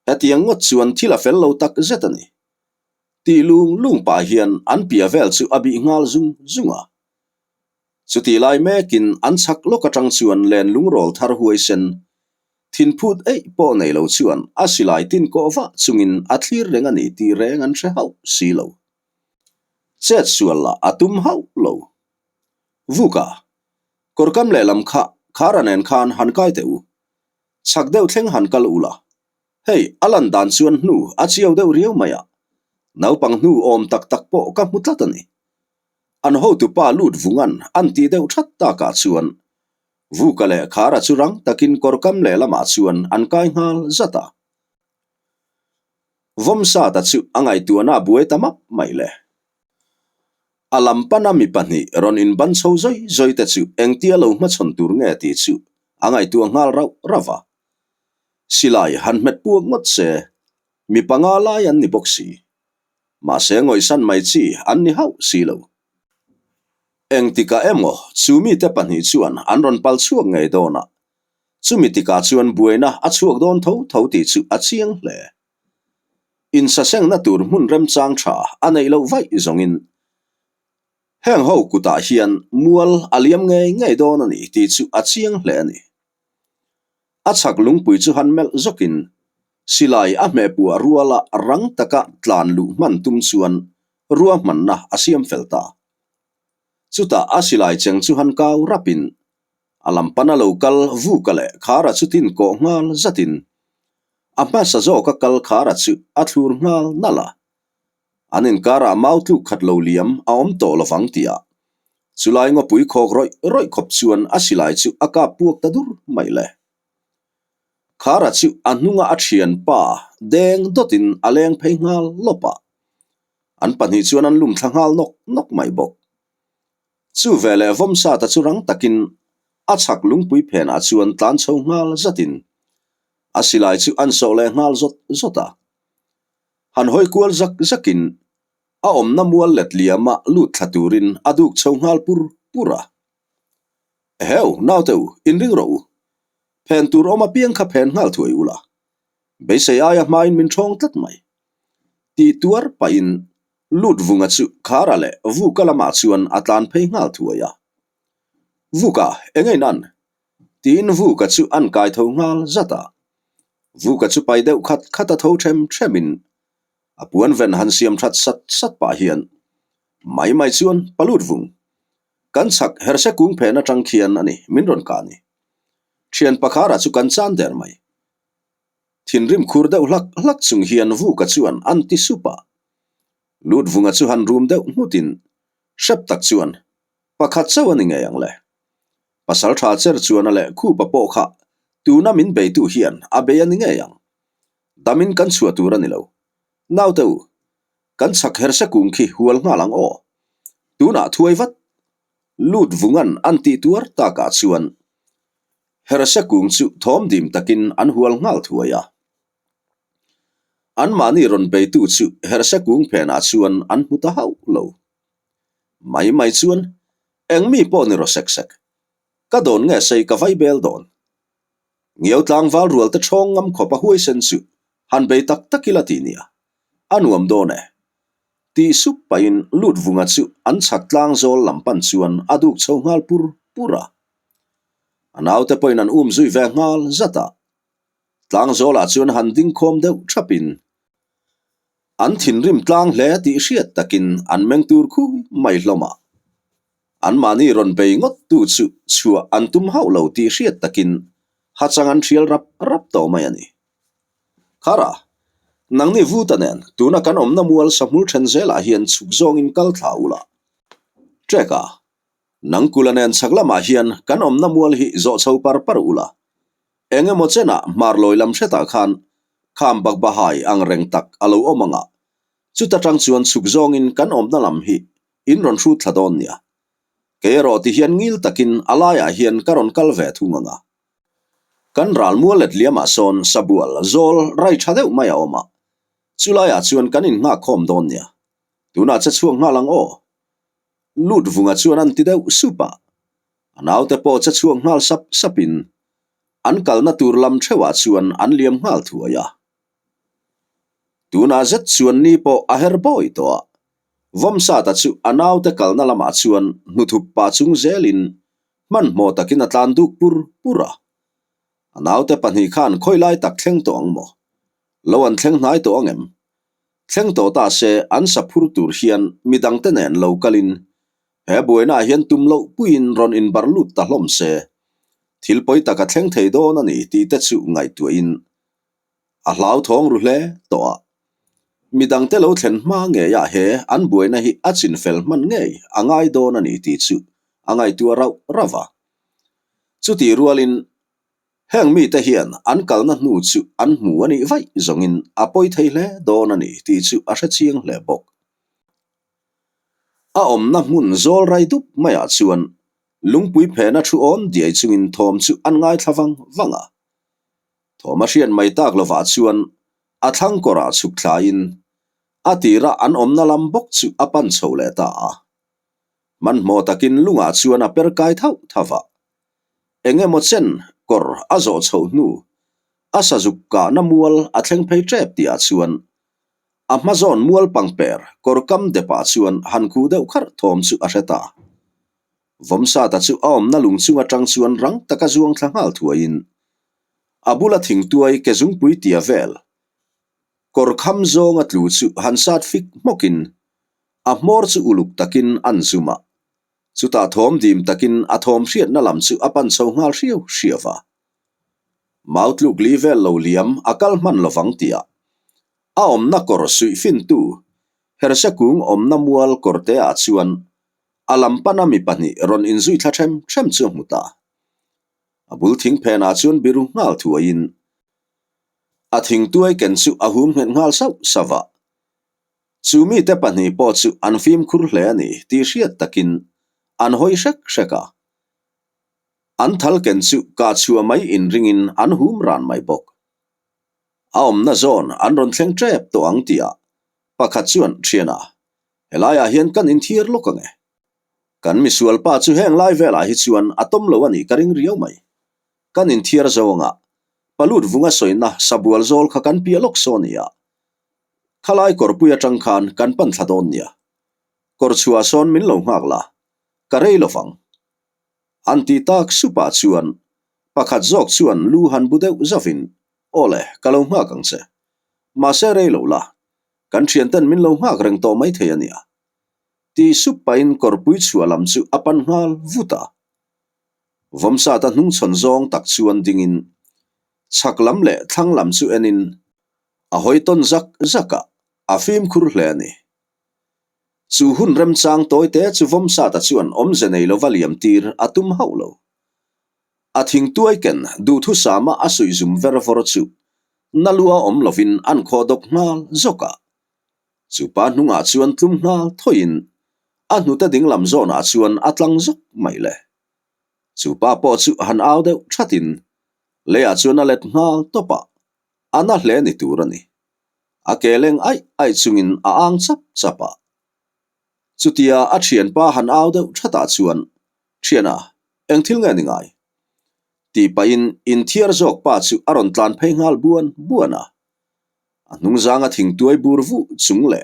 hetiang ngot chuan thila fel lo tak zetani ti lung pa hian an pia vel chu abi ngal zunga chuti lai mekin an chak lokatang chuan len lung rol thar huai sen thin phut ei po nei lo chuan asilai tin ko wa chungin athlir rengani ti reng an hre hau si lo chet suala atum hau lo vuka korkam le lam kha kharanen khan han kai teu chak deuh thleng han kal ula hei alan dan chuan hnu achiau deuh riau maya naupang hnu om tak po ka mutlatani an ho tu pa lut vungan an ti deuh that ta ka chuan vuka le khara churang takin korkam le lama chuan an kai ngal zata vom sa ta chu angai tuana buai tamap mai le alam panami pani ron in ban chho zoi te chu engtia lo ma chon tur nge ti chu angai tu ngal rawa silai han met puak ngot se mi panga lai an ni boksi ma se ngoi san mai chi an ni hau silo eng tika emo chumi te pani chuan an ron pal chuak ngei dona chumi tika chuan buaina a chuak don tho ti chu a chiang hle in sa seng na tur mun rem chang tha anei lo vai zongin heng ho kuta hian mual aliam ngei don ani ti chu a chiang hle ani a chak lungpui chu han mel zokin silai a me pu ruala rang taka tlan lu man tum chuan ruwa man na asiam felta chuta asilai cheng chu han kau rapin alam pana local vu kale khara chutin ko ngal zatin ama sa zo ka kal khara chu athur ngal nala anin kara mautlu khatlo liam aom to lovang tia chulai ngo pui khok roi khop chuan asilai chu aka puak tadur maile khara chu anunga athian pa deng dotin aleng phei ngal lopa an pani chuan an lum thangal nok mai bok chu vele vom sa ta churang takin achak lungpui phen a chuan tlan chho ngal zatin asilai chu an so le ngal zota han hoi kual zakin a om na mual let liama lut thaturin aduk chho ngal pura heu naw teu in ring ro phen tur oma piang kha phen ngal thuai ula be se aya main min thong tat mai ti tuar pa in lut vunga chu kharale vu kalama chuan atlan phei ngal thuaya vuka engei nan tin vuka chu an kai tho ngal zata vuka chu pai deuh khata tho themin apuan ven han siam that sat pa hian mai chuan palut vung kan chak herse kung phena tangkhian ani minron ka ni thian pakhara chu kan chan der mai thinrim khur deuh hlak chung hian vuka chuan anti supa lut vunga chu han rum deuh mutin shep tak chuan pakhat chawani ngeyang le pasal tha cher chuan ale khu pa po kha tuna min be tu hian abeya ni ngeyang damin kan chua tur ani lo naw teu kan chak herse kung khi hual ngalang o tuna thuai vat lut vungan anti tuar ta ka chuan herse kung chu thom dim takin an hual ngal thuaya an mani ron be tu chu herse kung phena chuan an muta hau lo mai chuan engmi po ni ro sek ka don nge sei ka vai bel don ngiau tlang wal rual ta thong ngam khopa huai sen chu han be tak takila ti nia anuam done ti sup pain lut vunga chu an chak tlang zol lampan chuan aduk chho ngal pura anaw te poin an zui ve ngal zata tlang zola chuan han ding khom deuh thapin an thinrim tlang hle ti hriat takin an meng tur khu mai hloma an mani ron be ngot tu chu chua an tum hau lo ti hriat takin hachang an thial rap to mai ani khara nangni vutanen tuna kan omna mual samur then zela hian chuk zong in kal thaula treka nangkulanen saklama hian kan omna mual hi zo chho par ula enge mochena marloi lam theta khan kham bak bahai ang reng tak alo omanga chuta tang chuan chuk zong in kan omna lam hi in ron thu thladon nia ke ro ti hian ngil takin alaya hian karon kalve thumanga kan ral mualet liama son sabual zol rai thadeu maya oma chulaya chuan kanin nga khom don nia tuna cha chuang nga lang o lut vunga chuan an ti deuh supa anaw te po cha chuang ngal sapin an kalna tur lam thewa chuan an liam ngal thuaya tuna zet chuan ni po a her boy to vom sa ta chu anaw te kalna lama chuan nuthup pa chung zelin man mo takin atlan duk pura anaw te pani khan khoilai tak thleng to angmo lo an thleng hnai to angem thleng to ta se an saphur tur hian midang te nen lo kalin he buena hian tum lo puin ron in barlut ta hlom se thilpoi taka thleng thei don ani ti te chu ngai tuin a hlau thong ru hle to midang te lo thlen ma nge ya he an buena hi achin fel man ngei angai don ani ti chu angai tu rawa chu ti rualin heng mi te hian an kalna hnu chu an hmu ani vai zongin apoi theile don ani ti chu a hra chiang hle bok a om na mun zol rai dup maya chuan lungpui phena thu on diai chungin thom chu an ngai thlawang wanga Thomasian mai tak lova chuan athlang kora chuk thlain atira an omna lam bok chu apan chole ta man mo takin lunga chuan a perkai thau thawa enge mo chen kor azo chho nu asazuk ka na mual athleng phei trep ti a chuan amazon mual pangper kor kam depa chuan hanku deuh khar thom chu a heta vomsa ta chu om na lung chunga tang chuan rang taka zuang thlangal thuain abula thing tuai ke zung pui tia vel kor kham zonga tlu chu hansat fik mokin a mor chu uluk takin anzuma chuta thom dim takin a thom hriat na lam chu apan chho ngal hriau hriawa mautluk livel lo liam akal man lovang tia a omna kor sui fin tu hersakung omna mual korte a chuan alam panami pani ron inzui thlachem threm chu muta abul thing phena chuan biru ngal thuain a thing tuai ken chu ahum ngen ngal sau sawa chumi te pani po chu an fim khur hle ani ti hriat takin an hoi shek sheka an thal ken chu ka chua mai in ringin an hum ran mai bok a omna zon an ron thleng trep to ang tia pakhat chuan thiana helaya hian kan in thir lokange kan misual pa chu heng lai vela hi chuan atom lo ani karing riau mai kan in thir zonga palut vunga soina sabual zol kha kan pialok sonia khalai korpuya tangkhan kan pan thladon nia kor chua son min lo ngakla karei lovang anti tak supa chuan pakhat zok chuan lu han budeu zavin ole kalo nga kangse ma se rei lo la kan thian ten min lo ngak reng to mai theiania ti supain korpui chualam chu apan ngal vuta vomsa ta hnung chon zong tak chuan dingin chaklam le thanglam chu enin a hoiton zak zaka a fim khur hle ani chu hun rem chang toy te chu vomsa ta chuan omzenei lo valiam tir atum haulo a thing tuai ken du thu sama asui zum verfor chu nalua om lovin an khodok ngal zoka chu pa hnunga chuan tlum ngal thoin a hnuta dinglam zona chuan atlang zok maile chu pa po chu han au deuh thatin le a chuan a let ngal topa ana hle ni turani a keleng ai chungin a ang chap chapa chutia a thian pa han au deuh thata chuan thiana engthil nge ningai ti pain in thiar jok pa chu aron tlan phei ngal buana anung zanga thing tuai burvu chungle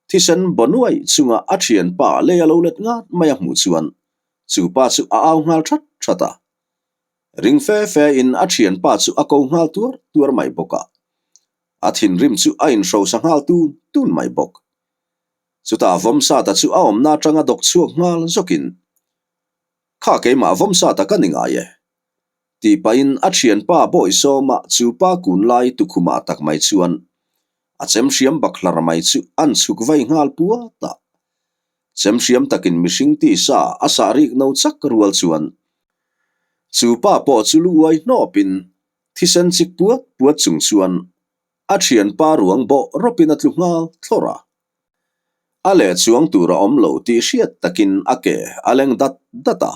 thisen bonuai chunga a thian pa le alo let nga maya mu chuan chu pa chu a au ngal thata ring fe in a thian pa chu a ko ngal tur mai boka a thin rim chu a in ro sangal tun mai bok chuta vomsa ta chu a omna tanga dok chuak ngal zokin kha ke ma vomsa ta kaninga ye ti pain a thian pa boi so ma chu pa kun lai tu khuma tak mai chuan a chem hriam baklar mai chu an chuk vai ngal puwa ta chem hriam takin mishing ti sa a sarik no chak rual chuan chu pa po chu luai no pin thisen chik puat chung chuan a thian pa ruang bo ropin atlu ngal thlora ale chuang tura omlo ti hriat takin ake aleng data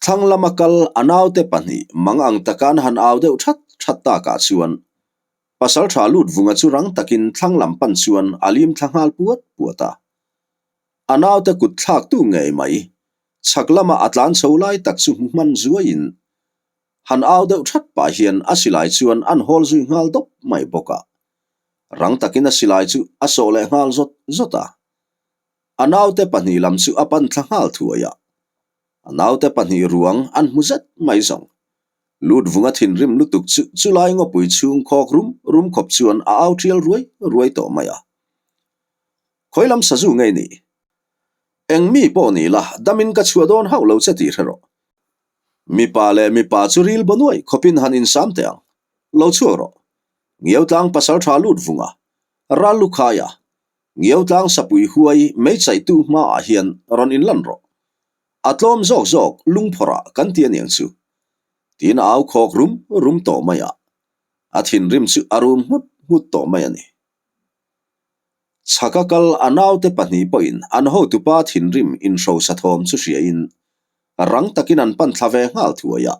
thanglamakal anaute pani mangang takan han aude that ta ka chuan pasal thalut vunga churang takin thanglam pan chuan alim thangal puata anaute kut thak tu ngei mai chaklama atlan cholai tak chu man zuain han aude that pa hian asilai chuan an hol zui ngal dop mai boka rang takin asilai chu asole ngal zota anaute pani lam chu apan thangal thuaya anaute pani ruang an muzet mai zong lut vunga thin rim lutuk chulai ngo pui chung khok rum khop chuan a autrial ruai to maya khoilam sazu ngei ni engmi po ni la damin ka chuadon haulo chati thero mi pa churil bonuai khopin hanin samteang lo chuaro ngiautlang pasal thalut vunga ralu khaya ngiautlang sapui huai mei chai tu ma a hian ron in lanro atlom zok lungphora kan tian yang chu tin au khok rum to maya athin rim chu arum hut to maya ni chakakal anaute pani poin an ho tu pa thin rim in ro sathom chu hria in rang takin an pan thlave ngal thuaya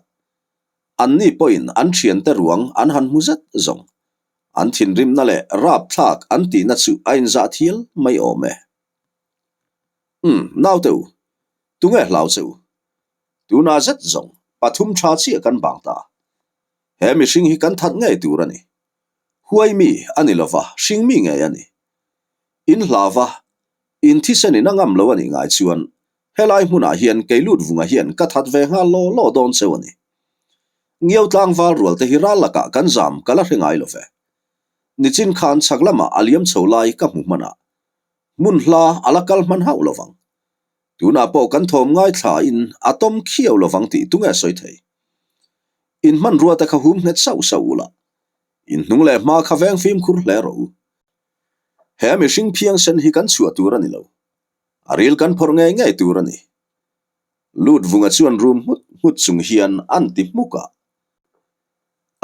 an ni poin an thian te ruang an han mu zat zong an thin rim na le rap thak an ti na chu ain za thiel mai ome nau teu tunge hlau cheu tuna zat zong pathum tha chi kan bang ta he mi hring hi kan that ngai turani huai mi ani lova hring mi nge ani in hlawa in thisen in angam lo ani ngai chuan helai hmuna hian keilut vunga hian ka that ve nga lo don chewani ngiau tlang wal rual te hi ralaka kan zam kala hrengai lo ve nichin khan chaklama aliam cholai ka hmu mana mun hla alakal man hau lovang tuna po kan thom ngai thla in atom khiau lovang ti tunga soi thei in man ruwa ta kha hum net sau sau la in hnung le ma kha veng phim khur hle ro he mi hring phiang sen hi kan chua tur ani lo aril kan phor ngai ngai tur ani lut vunga chuan room mut chung hian an ti muka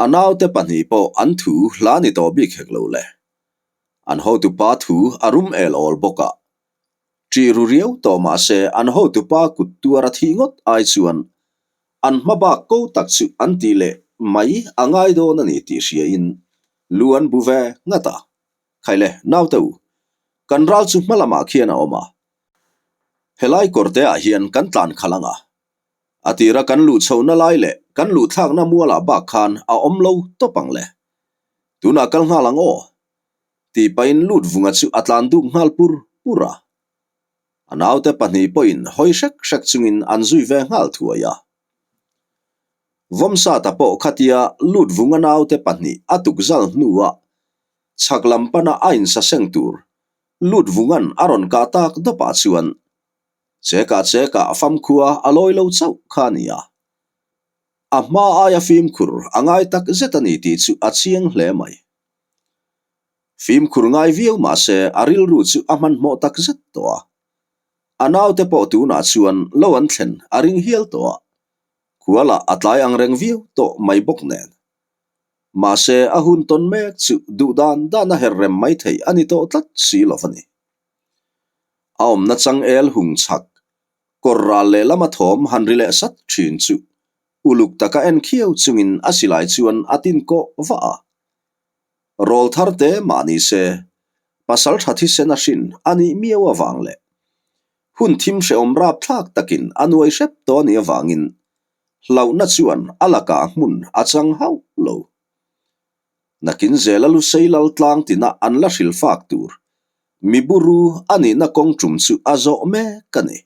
anaw te pani po an thu hla ni to bi khek lo le an ho tu pa thu arum el ol boka tri ru riau to ma se an ho tu pa kut tuara thingot ai chuan an maba ko tak chu an ti le mai angai do na ni ti ria in luan buve ngata khaile naw teu kan ral chu malama khiana oma helai korte a hian kan tlan khalanga atira kan lu chona lai le kan lu thak na muala ba khan a omlo to pangle tuna kal ngalang o ti pain lut vunga chu atlan du ngalpur pura anaute pani poin hoi shek shek chungin anzui ve ngal thuaya vomsa ta po khatia lut vunga naute pani atuk zal nuwa chaklam pana ain sa sengtur lut vungan aron ka tak do pa chuan cheka fam khua aloi lo chau khania ama aya film khur angai tak zetani ti chu achiang hle mai film khur ngai viu ma se aril ru chu aman mo tak zet to anaw te po tu na chuan lo an thlen aring hial to kuala atlai ang reng viu to mai bok nen ma se ahun ton mek chu du dan dana herrem mai thei ani to tlat si lovani aom na chang el hung chak korral le lama thom hanrile sat thin chu uluk taka en khiau chungin asilai chuan atin ko wa rol tharte mani se pasal thathi sena shin ani miawa wangle hun thim she om rap thak takin anuai shep to ni awangin hlau na chuan alaka mun achang hau lo nakin zelalu seilal tlang tina anla hril fak tur miburu ani na kong tum chu azo me kani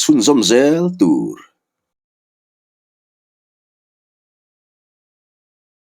chun zom zel tur